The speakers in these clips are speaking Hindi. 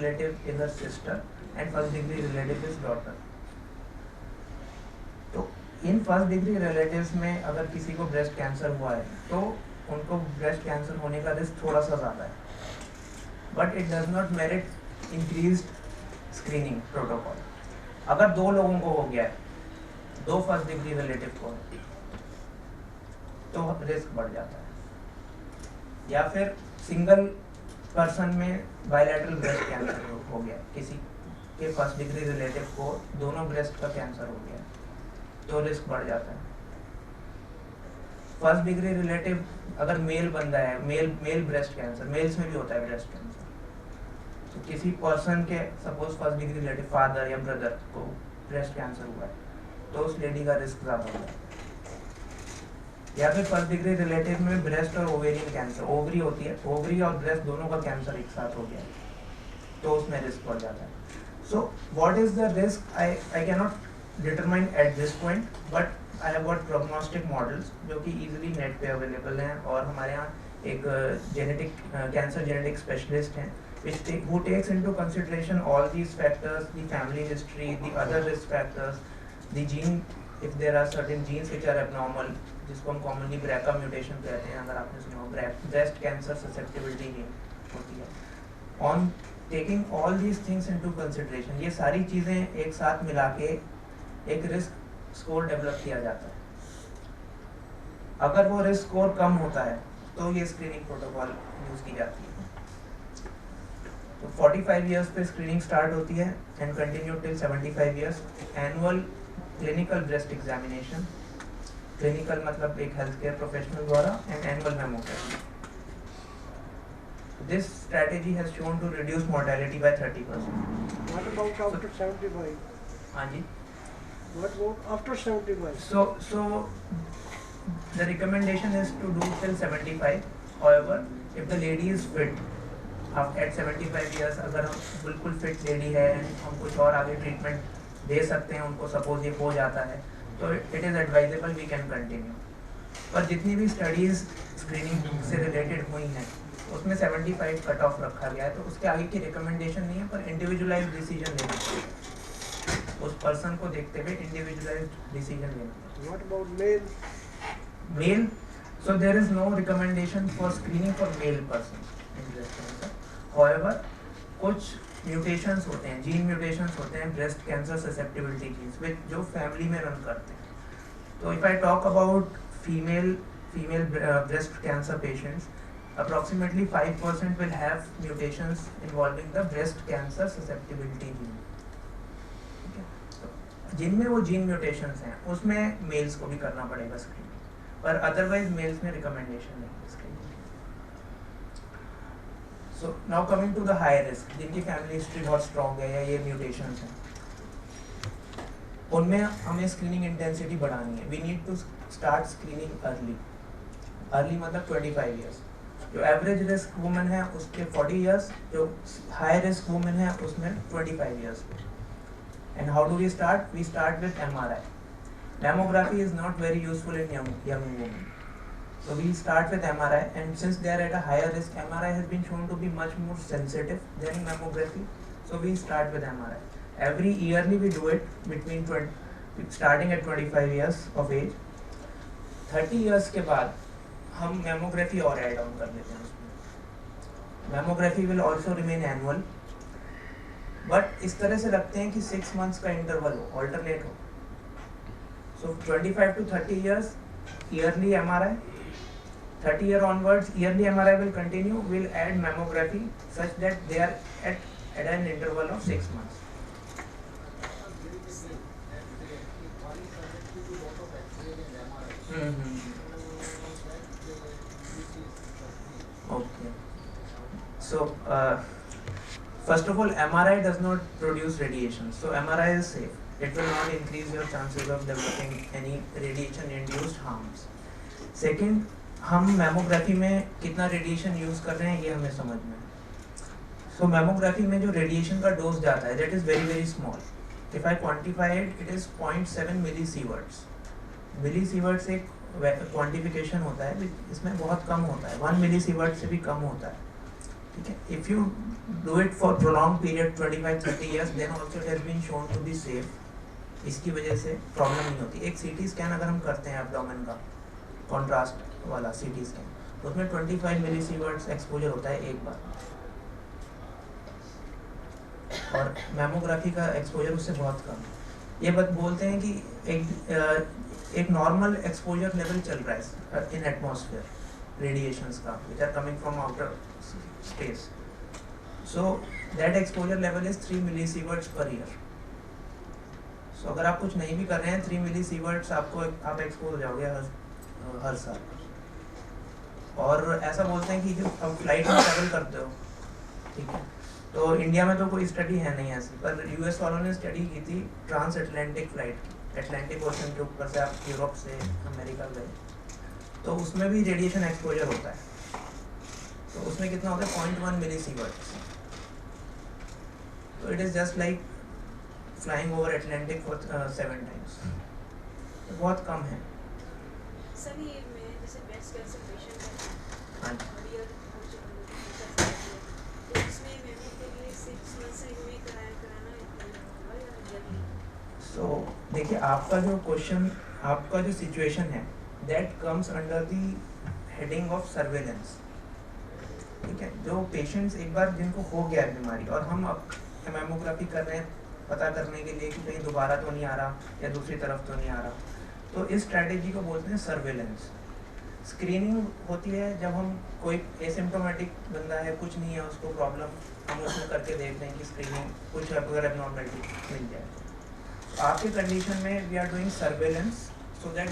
relative is her sister and first degree relative is daughter. तो इन फर्स्ट डिग्री रिलेटिव्स में अगर किसी को ब्रेस्ट कैंसर हुआ है तो उनको ब्रेस्ट कैंसर होने का रिस्क थोड़ा सा ज़्यादा है, but it does not merit increased screening protocol. अगर दो लोगों को हो गया है, दो फर्स्ट डिग्री रिलेटिव को, तो रिस्क बढ़ जाता है. या फिर सिंगल पर्सन में बायलैटरल ब्रेस्ट कैंसर हो गया, किसी के फर्स्ट डिग्री रिलेटिव को दोनों ब्रेस्ट का कैंसर हो गया, तो रिस्क बढ़ जाता है. फर्स्ट डिग्री रिलेटिव अगर मेल बंदा है, मेल ब्रेस्ट कैंसर, मेल्स में भी होता है ब्रेस्ट कैंसर, तो किसी पर्सन के suppose first degree relative father या ब्रदर को ब्रेस्ट कैंसर हुआ है, तो उस लेडी का रिस्क ज़्यादा होता है. या फिर फर्स्ट डिग्री रिलेटिव में ब्रेस्ट और ओवेरियन कैंसर, ओवरी होती है, ओवरी और ब्रेस्ट दोनों का कैंसर एक साथ हो गया, तो उसमें रिस्क बढ़ जाता है. So what is the risk, I can not determine at this point, but I have got prognostic models जो कि इजीली नेट पे अवेलेबल हैं, और हमारे यहाँ एक जेनेटिक कैंसर जेनेटिक स्पेशलिस्ट हैं who takes into consideration all these factors, the family history, the other risk factors, the gene, if there are certain genes which are abnormal, जिसको हम commonly BRCA mutation कहते हैं, अगर आपने सुना हो, breast cancer susceptibility gene होती है. On taking all these things into consideration, ये सारी चीज़ें एक साथ मिला के एक रिस्क स्कोर डेवलप किया जाता है. अगर वो रिस्क स्कोर कम होता है तो ये स्क्रीनिंग प्रोटोकॉल यूज़ की जाती है. तो 45 इयर्स पे स्क्रीनिंग स्टार्ट होती है and continue till 75 years. Annual clinical breast examination, clinical मतलब एक हेल्थ केयर प्रोफेशनल द्वारा, and annual mammography. This strategy has shown to reduce mortality by 30%. What about after 75? हाँ जी. What about after 75? So the recommendation is to do till 75. However, if the lady is fit, at 75 years अगर हम बिल्कुल फिट लेडी है एंड हम कुछ और आगे ट्रीटमेंट दे सकते हैं उनको, सपोज ये हो जाता है, तो it is advisable we can continue. पर जितनी भी स्टडीज़ स्क्रीनिंग से रिलेटेड हुई हैं उसमें 75 कट ऑफ रखा गया है, तो उसके आगे की रिकमेंडेशन नहीं है, पर इंडिविजुअलाइज्ड डिसीजन लेना चाहिए. उस पर्सन को देखते हुए इंडिविजुअलाइज्ड डिसीजन लेना. What about male? Male, so there is no recommendation for screening for male person in breast cancer. However, कुछ म्यूटेशंस होते हैं, जीन म्यूटेशंस होते हैं ब्रेस्ट कैंसर ससेप्टिबिलिटी जीन्स विच जो फैमिली में रन करते हैं. तो if I talk about female breast cancer patients, approximately 5% will have mutations involving the breast cancer susceptibility gene. जिनमें वो जीन म्यूटेशंस हैं उसमें मेल्स को भी करना पड़ेगा स्क्रीनिंग, पर अदरवाइज मेल्स में रिकमेंडेशन नहीं है screening. So now coming to the high risk, जिनकी फैमिली हिस्ट्री बहुत स्ट्रॉन्ग है या ये म्यूटेशंस हैं, उनमें हमें स्क्रीनिंग इंटेंसिटी बढ़ानी है. We need to start screening early मतलब 25 ईयर्स. जो एवरेज रिस्क वुमेन है उसके 40 ईयर्स, जो हाई रिस्क वुमेन है उसमें 25 years. And how do we start? We start with MRI. Mammography is not very useful in young women. So we start with MRI, and since they are at a higher risk, MRI has been shown to be much more sensitive than mammography. So we start with MRI. Every yearly we do it starting at 25 years of age. 30 years के बाद हम mammography और add on कर देते हैं उसमें. Mammography will also remain annual. But इस तरह से रखते हैं कि 6 मंथ्स का इंटरवल हो, ऑल्टरनेट हो. सो 25 to 30 years yearly MRI, 30 year onwards yearly MRI will continue. We'll add mammography such that they are at an interval of 6 months. Okay. So first of all, MRI does not produce radiation, so MRI is safe. It will not increase your chances of developing any radiation-induced harms. Second, हम मैमोग्राफी में कितना रेडिएशन यूज़ कर रहे हैं ये हमें समझना है. So मैमोग्राफी में जो रेडिएशन का डोज जाता है that is very very small. If I quantify it, it is 0.7 millisieverts. मिलीसीवर्ट्स एक क्वांटिफिकेशन होता है, इसमें बहुत कम होता है, 1 मिलीसीवर्ट से भी कम होता है. ठीक है. If you do it for prolonged period 25-30 years, then also it has been shown to be safe. इसकी वजह से प्रॉब्लम नहीं होती. एक सीटी स्कैन अगर हम करते हैं एब्डोमेन का, कॉन्ट्रास्ट वाला सीटी स्कैन, तो उसमें 25 मिलीसीवर्ट्स एक्सपोजर होता है एक बार, और मैमोग्राफी का एक्सपोजर उससे बहुत कम है. ये बात बोलते हैं कि एक नॉर्मल एक्सपोजर लेवल चल रहा है इन एटमॉस्फेयर रेडिएशंस का which are coming from outer space. So that exposure level is 3 millisieverts per year. सो अगर आप कुछ नहीं भी कर रहे हैं, 3 मिलीसीवर्ट्स आप एक्सपोज हो जाओगे हर साल. और ऐसा बोलते हैं कि जो आप फ्लाइट में ट्रैवल करते हो, ठीक है, तो इंडिया में तो कोई स्टडी है नहीं ऐसी, पर यूएस वालों ने स्टडी की थी ट्रांस अटलांटिक फ्लाइट की. अटलांटिक ओशन के ऊपर से आप यूरोप से अमेरिका गए, तो उसमें भी रेडिएशन एक्सपोजर होता है. तो उसमें कितना होता है 0.1 मिलीसीवर्ट्स. तो it is just like flying over Atlantic for 7 times. तो बहुत कम है. सर ये मैं जैसे ब्रेस्ट कैंसर पेशेंट है, हाँ. और ये तो इसमें मैंने के लिए 6 months से हुई कराना होगा या जल्दी? सो देखिए, आपका जो क्वेश्चन, आपका जो सिचुएशन है, that comes under the heading of surveillance. ठीक है, जो पेशेंट्स एक बार जिनको हो गया है बीमारी और हम अब मैमोग्राफी कर रहे हैं पता करने के लिए कि कहीं दोबारा तो नहीं आ रहा या दूसरी तरफ तो नहीं आ रहा, तो इस स्ट्रैटेजी को बोलते हैं सर्वेलेंस. स्क्रीनिंग होती है जब हम कोई एसिम्प्टोमेटिक बंदा है, कुछ नहीं है उसको प्रॉब्लम, हम उसमें करके देख रहे हैं कि स्क्रीनिंग कुछ अगर एबनॉर्मलिटी मिल जाए. आपके कंडीशन में we are doing surveillance so that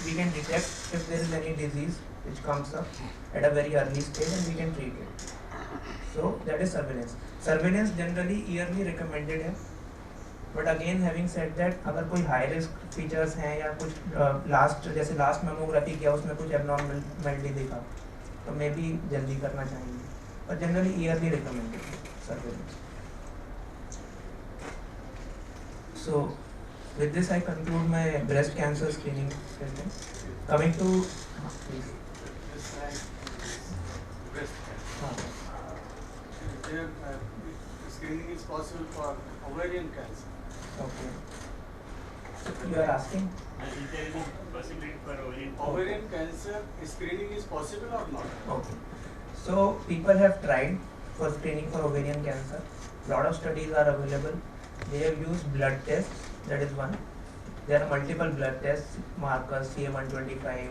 we can detect if there is any disease which comes up at a very early stage and we can treat it. So that is surveillance. Surveillance generally yearly recommended है, but again having said that अगर कोई high risk features हैं या कुछ जैसे लास्ट मेमोग्राफी किया उसमें कुछ abnormality दिखा, तो मे बी जल्दी करना चाहिए, but generally yearly recommended surveillance. So with this I conclude my breast cancer screening session. Coming to please. Breast cancer. Screening is possible for ovarian cancer. Okay. You are asking? Is there any possibility for Ovarian cancer screening is possible or not? Okay. So people have tried for screening for ovarian cancer. Lot of studies are available. They have used blood tests. That is one. There are multiple blood tests, markers, CA125,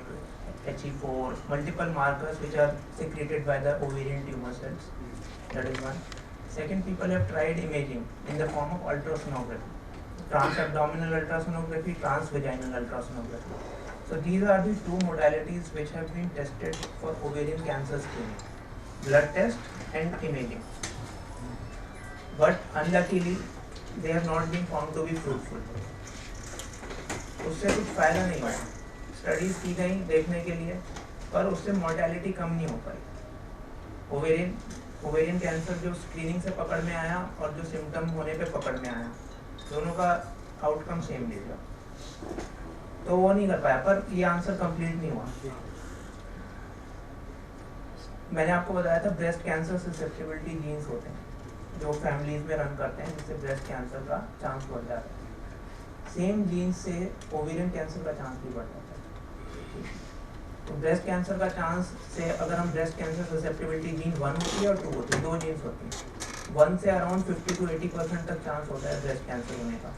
HE4, multiple markers which are secreted by the ovarian tumor cells. That is one. Second, people have tried imaging in the form of ultrasonography. Transabdominal ultrasonography, transvaginal ultrasonography. So these are the two modalities which have been tested for ovarian cancer screening. Blood test and imaging. But unluckily, they have not been found to be fruitful. उससे कुछ फ़ायदा नहीं हुआ. स्टडीज़ की गई देखने के लिए, पर उससे मोर्टेलिटी कम नहीं हो पाई. ओवेरियन कैंसर जो स्क्रीनिंग से पकड़ में आया और जो सिम्टम होने पे पकड़ में आया, दोनों का आउटकम सेम निकला. तो वो नहीं कर पाया, पर ये आंसर कंप्लीट नहीं हुआ. मैंने आपको बताया था ब्रेस्ट कैंसर ससेप्टिबिलिटी जीन्स होते हैं जो फैमिलीज में रन करते हैं, जिससे ब्रेस्ट कैंसर का चांस बढ़ जाता है. सेम जीन्स से ओवेरियन कैंसर का चांस भी बढ़ जाता है. तो ब्रेस्ट कैंसर का चांस से अगर हम ब्रेस्ट कैंसर ससेप्टिबिलिटी जीन 1 होती है और 2 होती है, 2 जीन्स होती हैं. 1 से अराउंड 50 to 80% तक चांस होता है ब्रेस्ट कैंसर होने का.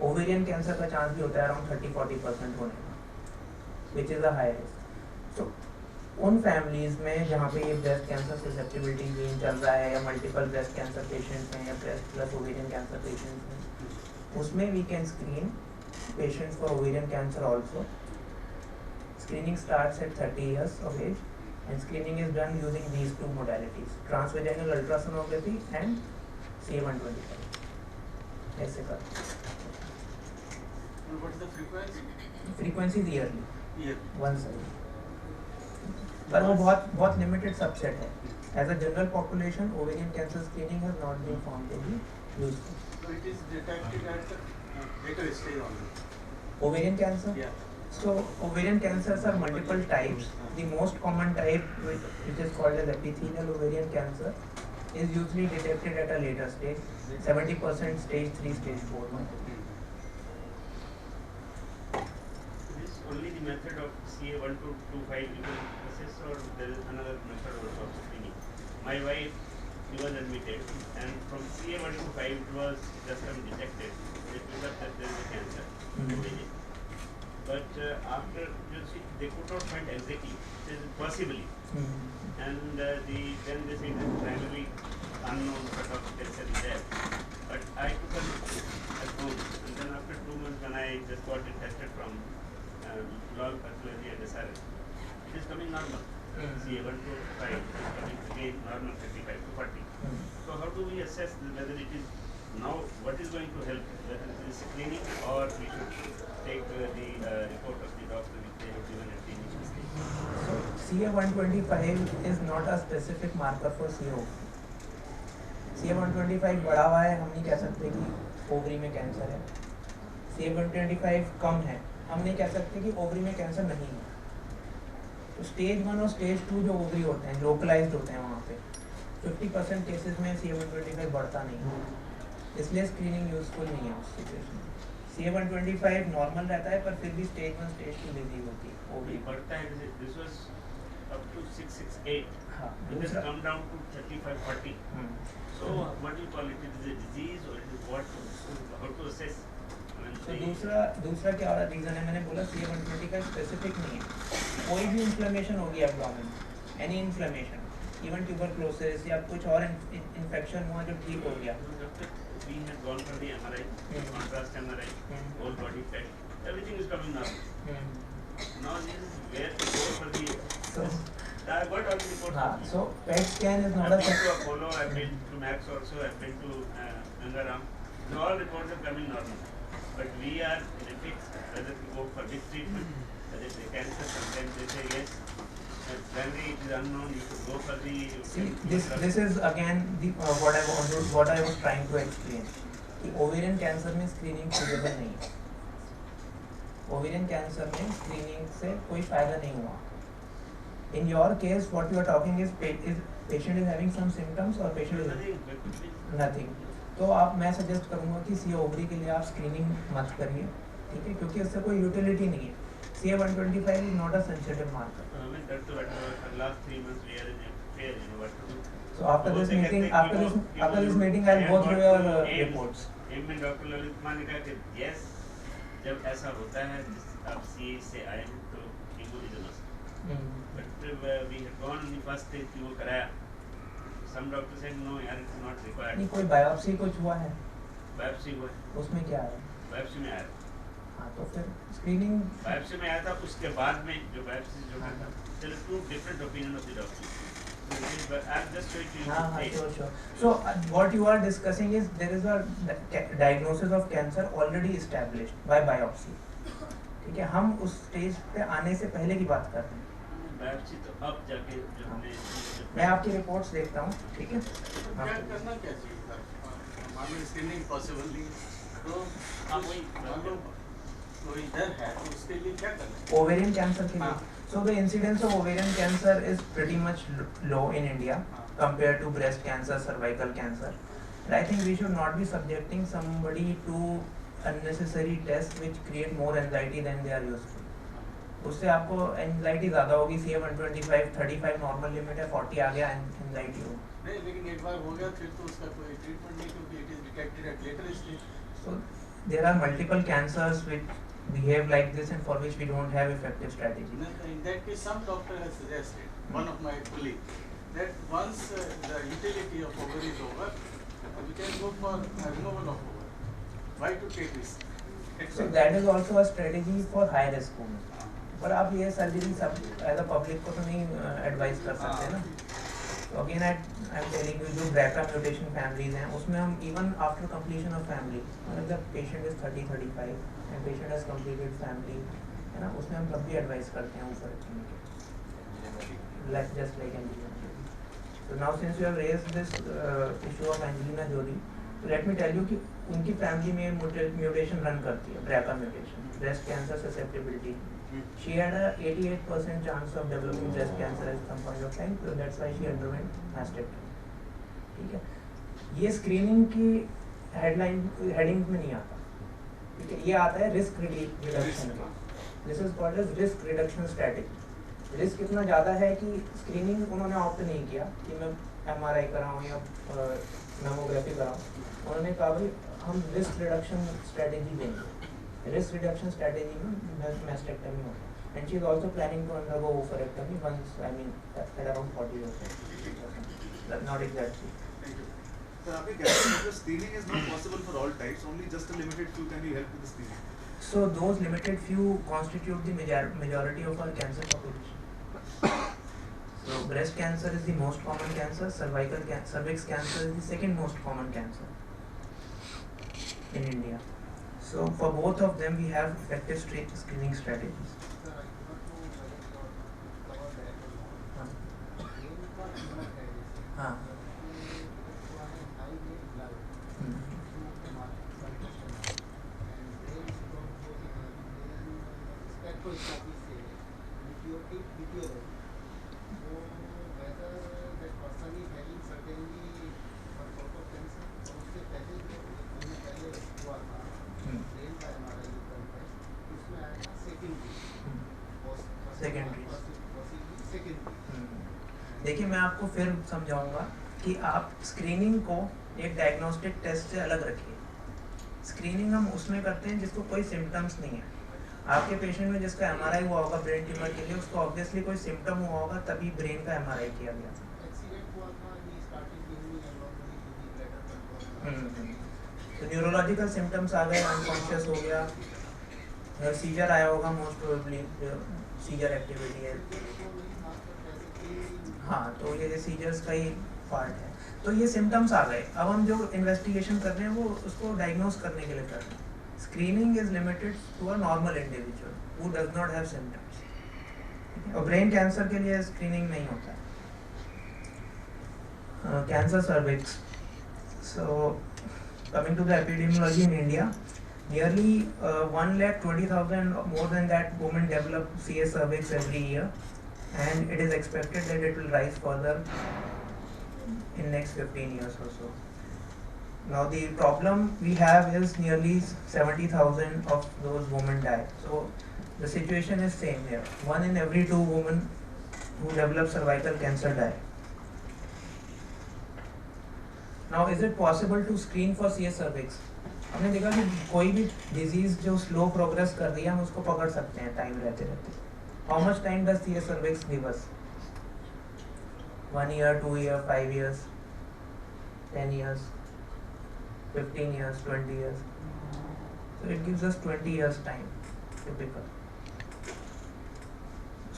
ओवेरियन कैंसर का चांस भी होता है अराउंड 30-40% होने का, which is a high risk. So उन फैमिलीज में जहाँ पे ये ब्रेस्ट कैंसर ससेप्टिबिलिटी जीन चल रहा है या मल्टीपल ब्रेस्ट कैंसर पेशेंट्स हैं या breast plus ovarian cancer patients हैं, उसमें we can screen patients for ovarian cancer also. Screening starts at 30 years of age and screening is done using these two modalities, transvaginal ultrasonography and CA125. ऐसे कर. And what is the frequency? Frequency is yearly, Year. once a year. पर वो बहुत limited subset है. As a general population, ovarian cancer screening has not been found to be useful. So it is detected at the later stage only. Ovarian cancer? Yeah. So ovarian cancers are multiple types. The most common type, which is called as epithelial ovarian cancer, is usually detected at a later stage, 70% stage 3, stage 4. This only the method of CA1225 you can assess, or there is another method also of screening. My wife, she was admitted, and from CA125 it was just detected. They told us that there is a cancer. But after, you see, they could not find exactly, it is possibly. And then they say it is primarily unknown sort of cancer is there. But I took a look at home, and then after 2 months when I just got it tested from log pathology and SRS, it is coming normal. CA125 is coming again normal 35 to 40. So how do we assess whether it is now, what is going to help, whether it is screening or we should take the report of the doctor which they have given at the initial stage? So CA125 is not a specific marker for CO. CA125 बढ़ा हुआ है, हम नहीं कह सकते कि ओवरी में कैंसर है. CA125 कम है, हम नहीं कह सकते कि ओवरी में कैंसर नहीं है. तो स्टेज 1 और स्टेज 2 जो ओवरी होते हैं, लोकलाइज्ड होते हैं, वहाँ पे 50% केसेस में CA125 बढ़ता नहीं है, इसलिए स्क्रीनिंग यूजफुल नहीं है उस सिचुएशन में. CA125 नॉर्मल रहता है, पर फिर भी स्टेज 1 स्टेज 2 डिजीज होती है ओवरी. बढ़ता है, this was up to 668. हाँ, It has come down to 35-40. So what do you call it? It is a disease or it is what? How to assess? तो दूसरा क्या रीजन है, मैंने बोला CA125 स्पेसिफिक नहीं है. कोई भी इन्फ्लेमेशन होगी abdomen, any inflammation, even tuberculosis या कुछ और इन्फेक्शन हुआ जो ठीक हो गया. We have gone for the MRI, contrast MRI, whole body PET, everything is coming normal. Now this is where to go for the. I got all the reports. So PET scan is not I've been to Apollo, I've been to Max also, I've been to Gangaram. All reports are coming normal. But we are in a fix whether to go for this treatment, whether it's a cancer. Sometimes they say yes. Primary it is unknown. You should go for the. See, this is again the what I was trying to explain. कि ओवेरियन कैंसर में स्क्रीनिंग सुटेबल नहीं है. ओवेरियन कैंसर में स्क्रीनिंग से कोई फायदा नहीं हुआ. In your case, what you are talking is patient is having some symptoms or patient is nothing. तो मैं सजेस्ट करूँगा कि सी ओवरी के लिए आप स्क्रीनिंग मत करिए, ठीक है, क्योंकि उससे कोई यूटिलिटी नहीं है. CA125 is not a sensitive marker. Last 3 months we are in a fair, what to do. So after this meeting, I'll go through your reports. एक में डॉक्टर ललित कुमार ने कहा कि yes, जब ऐसा होता है आप CA से आए हैं तो ego is must. But we had gone in the first stage कि वो कराया. Some doctors said no, यार it is not required. नहीं, कोई बायोप्सी कुछ हुआ है? बायोप्सी हुआ है. उसमें क्या है? बायोप्सी में आया. हाँ, तो फिर स्क्रीनिंग बायोप्सी में आया था, उसके बाद में जो बायोप्सी जो था, there are 2 different opinion of the doctor. I'm just showing you. Sure. So what you are discussing is there is a diagnosis of cancer already established by biopsy. ठीक है, हम उस स्टेज पे आने से पहले की बात कर रहे हैं. बायोप्सी तो अब जाके जो हमने मैं आपकी रिपोर्ट्स देखता हूँ, ठीक है. क्या करना क्या चाहिए था? मान लो स्क्रीनिंग पॉसिबल नहीं तो हाँ वही मान लो कोई इधर है तो उसके लिए क्या करना है? ओवेरियन कैंसर के लिए. So the incidence of ovarian cancer is pretty much low in India compared to breast cancer, cervical cancer. And I think we should not be subjecting somebody to unnecessary tests which create more anxiety than they are useful. उससे आपको एंजाइटी ज़्यादा होगी. CA125 35 नॉर्मल लिमिट है, 40 आ गया एंजाइटी हो. नहीं, लेकिन एक बार हो गया फिर तो उसका कोई ट्रीटमेंट नहीं, क्योंकि it is detected at later stage. So there are multiple cancers which behave like this and for which we don't have effective strategy. In that case, some doctor has suggested, one of my colleagues, that once the utility of ovary is over, we can go for removal of ovary. Why to take risk? So that is also a strategy for high risk women. पर आप ये सर्जरी सब एज अ पब्लिक को तो नहीं एडवाइस कर सकते ना. तो again I am telling you, जो BRCA म्यूटेशन फैमिलीज हैं उसमें हम even after completion of family, मतलब जब patient is 30-35 and patient has completed family, है ना, उसमें हम तब भी एडवाइस करते हैं ऊपर रखने के, just like Angelina. So now since you have raised this issue of Angelina Jolie, let me tell you कि उनकी फैमिली में म्यूटेशन रन करती है, BRCA mutation, breast cancer susceptibility She had a 88% chance of developing breast cancer at some point of time, so that's why she underwent mastectomy. ठीक है, ये स्क्रीनिंग की हेडिंग में नहीं आता, ठीक है, ये आता है रिस्क रिडक्शन का. This is called as risk reduction strategy. Risk इतना ज़्यादा है कि स्क्रीनिंग उन्होंने ऑप्ट नहीं किया कि मैं MRI कराऊँ या मैमोग्राफी कराऊँ. उन्होंने कहा भाई हम रिस्क रिडक्शन स्ट्रेटेजी देंगे. रिस्क रिडक्शन स्ट्रेटेजी में मैस्टेक्टमी होता है. And she is also planning to undergo oophorectomy once, I mean, at around 40 years old. Not exactly. Thank you. Sir, आपके कहते हैं कि screening is not possible for all types, only just a limited few can be helped with the screening. So those limited few constitute the majority of our cancer population. So breast cancer is the most common cancer. Cervix cancer is the second most common cancer in India. So for both of them, we have effective screening strategies. हाँ. देखिए मैं आपको फिर समझाऊंगा कि आप स्क्रीनिंग को एक डायग्नोस्टिक टेस्ट से अलग रखिए. स्क्रीनिंग हम उसमें करते हैं जिसको कोई सिम्टम्स नहीं है. आपके पेशेंट में जिसका MRI हुआ होगा ब्रेन ट्यूमर के लिए, उसको ऑब्वियसली कोई सिम्टम हुआ होगा तभी ब्रेन का MRI किया गया. तो न्यूरोलॉजिकल सिम्टम्स आ गए, अनकॉन्शियस हो गया, सीजर आया होगा, मोस्ट प्रोबेबली सीजर एक्टिविटी है. हाँ, तो ये सीजर्स का ही पार्ट है. तो ये सिम्टम्स आ गए. अब हम जो इन्वेस्टिगेशन कर रहे हैं वो उसको डायग्नोज करने के लिए कर रहे हैं. Screening is limited to a normal individual who does not have symptoms. और ब्रेन कैंसर के लिए स्क्रीनिंग नहीं होता है. Cancer cervix. So coming to the epidemiology in India, nearly 1,20,000 more than that women develop CS cervix every year, and it is expected that it will rise further in next 15 years or so. Now the problem we have is nearly 70,000 of those women die. So the situation is same here. 1 in every 2 women who develop cervical cancer die. Now is it possible to screen for CS cervix? हमने देखा कि कोई भी डिजीज जो स्लो प्रोग्रेस कर रही है हम उसको पकड़ सकते हैं टाइम रहते रहते. How much time does CS cervix give us? 1 year, 2 year, 5 years, 10 years, 15 years, 20 years. So it gives us 20 years time typical.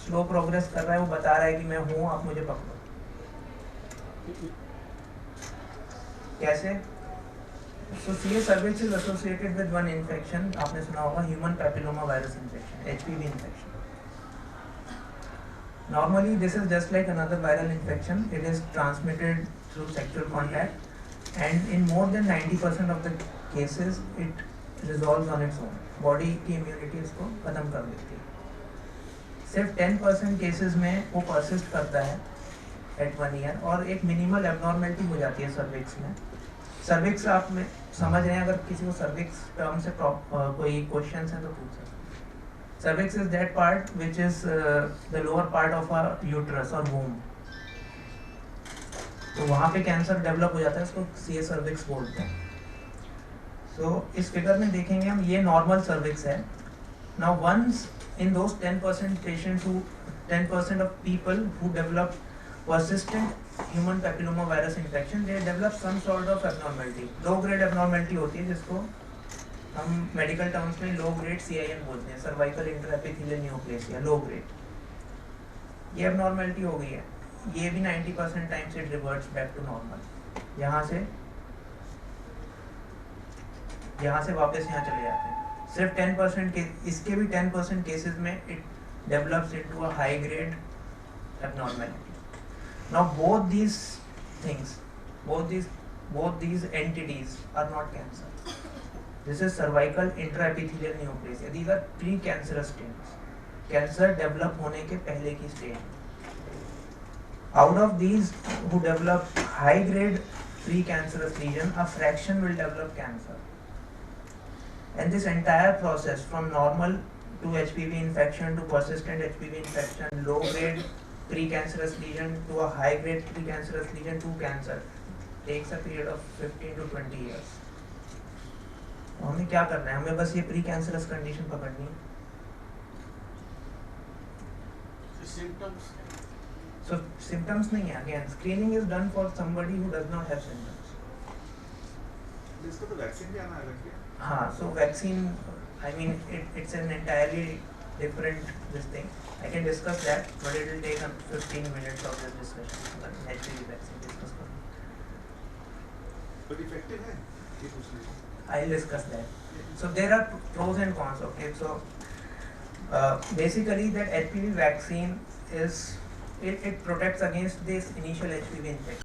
Slow progress कर रहा है, वो बता रहा है कि मैं हूँ, आप मुझे पकड़ो. कैसे? So CS cervix is associated with one infection. आपने सुना होगा human papilloma virus infection, HPV infection. Normally this is just like another viral infection. It is transmitted through sexual contact, and in more than 90% of the cases it resolves on its own. Body की immunity इसको खत्म कर देती है. सिर्फ 10% केसेस में वो persist करता है at 1 year, और एक minimal abnormality हो जाती है cervix में. सर्विक्स आप में समझ रहे हैं, अगर किसी को सर्विक्स टर्म से कोई क्वेश्चंस हैं तो पूछ सकते हैं. Cervix is that part which is the lower part of a uterus और वूम. तो वहाँ पे कैंसर डेवलप हो जाता है, उसको CS सर्विक्स बोलते हैं. सो इस फिगर में देखेंगे हम, ये नॉर्मल सर्विक्स है. Now once in those 10% patients who 10% of people who develop persistent human papilloma virus infection, they develop some sort of abnormality. low grade abnormality होती है जिसको हम मेडिकल टर्म्स में लो ग्रेड CIN बोलते हैं, सर्वाइकल इंट्राएपिथेलियल न्यूप्लेसिया, लो ग्रेड. ये abnormality हो गई है, ये भी 90% टाइम से रिवर्ट्स बैक टू नॉर्मल. यहाँ से वापस यहाँ चले जाते हैं. सिर्फ 10% के, इसके भी 10% केसेस में it develops into a high grade abnormality. Now both these things, both these entities are not cancer. This is cervical intraepithelial neoplasia. These are pre-cancerous stains. Cancer develop होने के पहले की स्टेज में. Out of these who develop high grade precancerous lesion, a fraction will develop cancer. And this entire process from normal to HPV infection to persistent HPV infection, low grade precancerous lesion to a high grade precancerous lesion to cancer takes a period of 15 to 20 years. तो हमें क्या करना है? हमें बस ये प्रीकैंसरस कंडीशन पकड़नी है. The symptoms. So symptoms नहीं है. Again, screening is done for somebody who does not have symptoms. इसका तो वैक्सीन भी आना अलग है. हाँ, so vaccine, I mean, it's an entirely different this thing. I can discuss that, but it will take 15 minutes of this discussion. HPV vaccine discuss करूँ. But effective है. ये पूछ लीजिए. I'll discuss that. So there are pros and cons. Okay, so basically that HPV vaccine is it protects against this initial HPV infection.